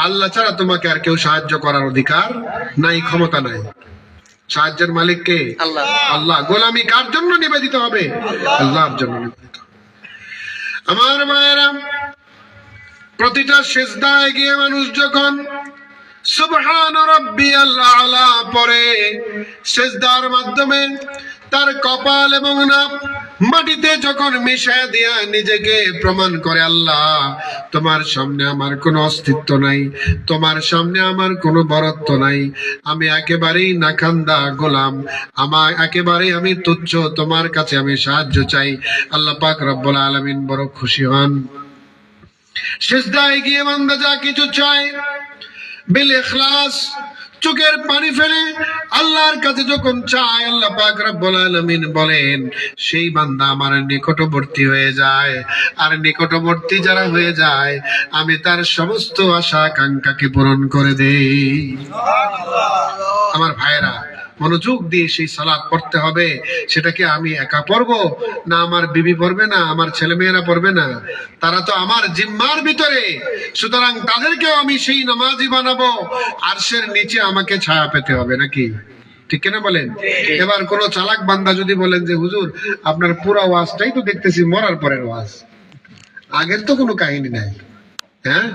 আল্লাহ ছাড়া তোমাকে আর কেউ সাহায্য করার অধিকার নাই, ক্ষমতা নাই। সাহায্যের মালিক কে? আল্লাহ। আল্লাহ। গোলামি কার জন্য নিবেদিত হবে? আল্লাহর জন্য নিবেদিত। আমার মায়েরা, প্রতিটা সিজদায় গিয়ে মানুষ যখন সুবহান রাব্বিয়াল আলা পড়ে, সিজদার মাধ্যমে তার কপাল এবং নাক মাটিতে যখন মিশিয়ে দিয়া নিজেকে প্রমাণ করে, আল্লাহ তোমার সামনে আমার কোনো অস্তিত্ব নাই, তোমার সামনে আমার কোনো বরত্ব নাই, আমি একেবারেই নাখান্দা গোলাম, আমার একেবারেই আমি তুচ্ছ, তোমার কাছে আমি সাহায্য চাই। আল্লাহ পাক রব্বুল আলামিন বড় খুশি হন। সিজদায় গিয়ে বান্দা যা কিছু চায় বিল ইখলাস, চোখের পানি ফেলে আল্লাহর কাছে যখন চায়, আল্লাহ পাক রব্বুল আলামিন বলেন সেই বান্দা আমার নিকটবর্তী হয়ে যায়। আর নিকটবর্তী যারা হয়ে যায়, আমি তার সমস্ত আশা আকাঙ্ক্ষাকে পূরণ করে দেই। আমার ভাইরা, মনোযোগ দিয়ে সেই সালাত পড়তে হবে। সেটাকে আমি একা পড়বো না আমার বিবি পড়বে না আমার ছেলে মেয়েরা পড়বে না? তারা তো আমার জিম্মার ভিতরে, সুতরাং তাদেরকেও আমি সেই নামাজি বানাবো। আরশের নিচে আমাকে ছায়া পেতে হবে, নাকি ঠিক কিনা বলেন? এবার কোন চালাক বান্দা যদি বলেন যে হুজুর আপনার পুরা ওয়াজটাই তো দেখতেছি মরার পরের ওয়াজ, আগের তো কোনো কাহিনী নাই, হ্যাঁ